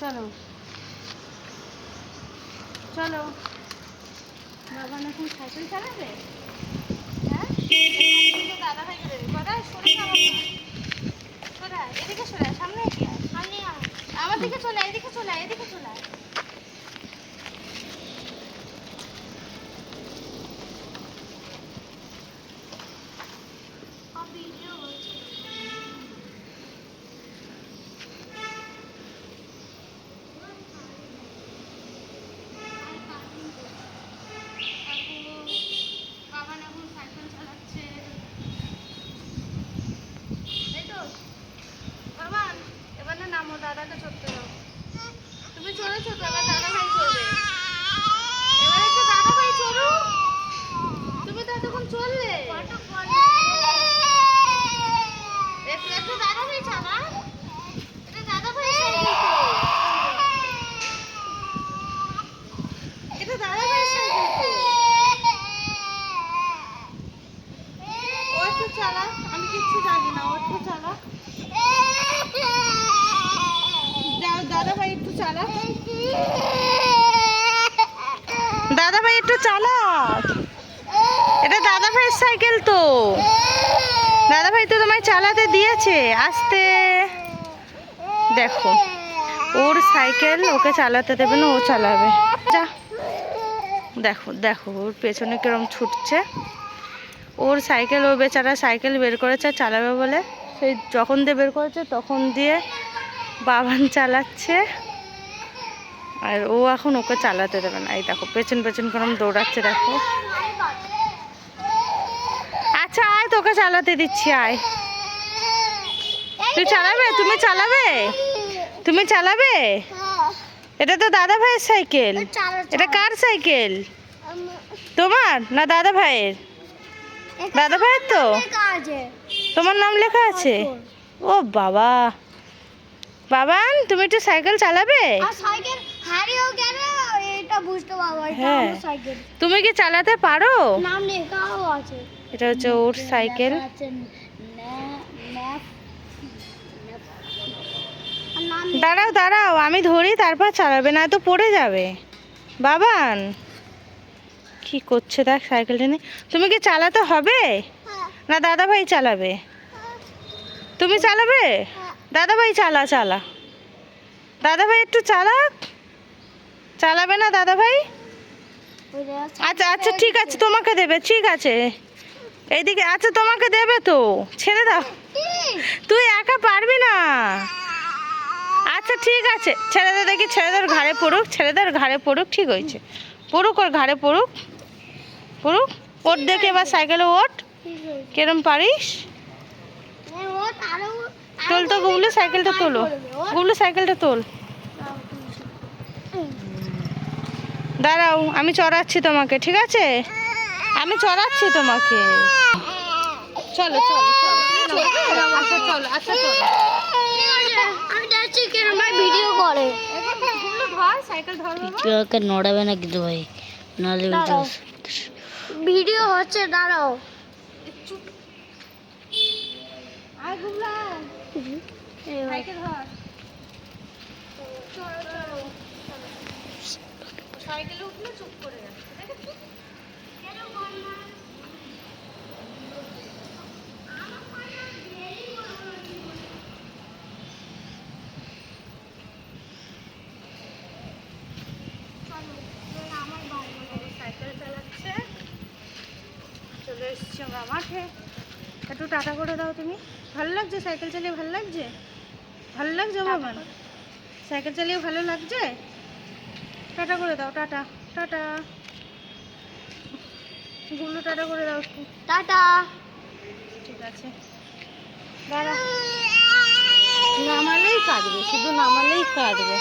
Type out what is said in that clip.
চলো চলো। বাবা এখন সাইকেল চালাবে? হ্যাঁ, দাদা ভাইকে দেবে। কোথায় সরে যাবো? কোথায়? এদিকে চলে আয়, সামনে এগিয়ে আয়, সামনে আয়। আমার দিকে চলে আয়, এদিকে চলে আয়, এদিকে চলে আয়। দাদাকে চড়তে দাও। তুমি চলেছো তো, এবার দাদা ভাই চলবে। এবার একটু দাদা ভাই চড়ু। তুমি তো এতক্ষণ চললে। একটু দাদা ভাই চালা। এটা দাদা ভাই সাইকেল তো। এটা দাদা ভাই সাইকেল তো। ও একটু চালা, আমি কিচ্ছু জানি না, ও একটু চালা। দাদা ভাই একটু চালা, দাদা ভাই একটু চালা। এটা দাদা ভাইয়ের সাইকেল তো, দাদা ভাই তো তোমায় চালাতে দিয়েছে। আস্তে দেখো, ওর সাইকেল ওকে চালাতে দেবে না, ও চালাবে। যা দেখো দেখো, ওর পেছনে কিরম ছুটছে। ওর সাইকেল, ও বেচারা সাইকেল বের করেছে চালাবে বলে, সেই যখন দিয়ে বের করেছে তখন দিয়ে বাবান চালাচ্ছে। আর ও এখন ওকে চালাতে দেবে না। এই দেখো পেছন পেছন কিরম দৌড়াচ্ছে দেখো। আচ্ছা আয়, তোকে চালাতে দিচ্ছি, আয়। তুই চালাবে? তুমি চালাবে? তুমি চালাবে? এটা তো দাদা ভাইয়ের সাইকেল। এটা কার সাইকেল? তোমার না দাদা ভাইয়ের? দাদা ভাইয়ের তো। তোমার নাম লেখা আছে? ও বাবা, বাবান তুমি একটু সাইকেল চালাবে? হ্যাঁ, তুমি কি চালাতে পারো? এটা হচ্ছে ওর সাইকেল। দাঁড়াও দাঁড়াও, আমি ধরি, তারপর চালাবে, না তো পড়ে যাবে। বাবান কি করছে দেখ সাইকেলটা নিয়ে। তুমি কি চালাতে হবে না দাদা ভাই চালাবে? তুমি চালাবে? দাদা ভাই চালা, চালা। দাদা ভাই একটু চালাক। চালাবে না দাদা ভাই? আচ্ছা আচ্ছা ঠিক আছে, তোমাকে দেবে, ঠিক আছে। এইদিকে আচ্ছা, তোমাকে দেবে তো, ছেড়ে দাও। তুই একা পারবি না। আচ্ছা ঠিক আছে, ছেড়ে দে দেখি, ছেড়ে দে, ঘাড়ে পড়ুক, ছেড়ে দে, ঘাড়ে পড়ুক। ঠিক হয়েছে, পড়ুক, ওর ঘাড়ে পড়ুক, পড়ুক। ওর দেখে এবার সাইকেলে ওঠ, কিরম পারিস। তোল তো গুবলু, সাইকেলটা তোলো, গুবলু সাইকেলটা তোল। দাঁড়াও, আমি চড়াচ্ছি তোমাকে, ঠিক আছে? আমি চড়াচ্ছি তোমাকে। চলো চলো চলো, আচ্ছা চলো, আচ্ছা চলো। আমি যাচ্ছি, কেন ভাই ভিডিও করে। ধর সাইকেল, ধর বাবা। ওকে নড়াবে না কিন্তু ভাই, নালে ভিডিও হচ্ছে। দাঁড়াও, আয় গুবলা, সাইকেল ধর। সাইকেলে উঠলে চুপ করে যাচ্ছে, দেখেছো? সাইকেল চালাচ্ছে, চলে এসছি আমরা মাঠে। একটু টাটা করে দাও তুমি। ভালো লাগছে সাইকেল চালিয়ে? ভালো লাগছে? ভালো লাগছে বাবা? সাইকেল চালিয়ে ভালো লাগছে? টাটা করে দাও, টাটা টাটা। গুলো টাটা করে দাও একটু। টাটা। ঠিক আছে, দাঁড়া। নামালেই কাঁদবে, শুধু নামালেই কাঁদবে।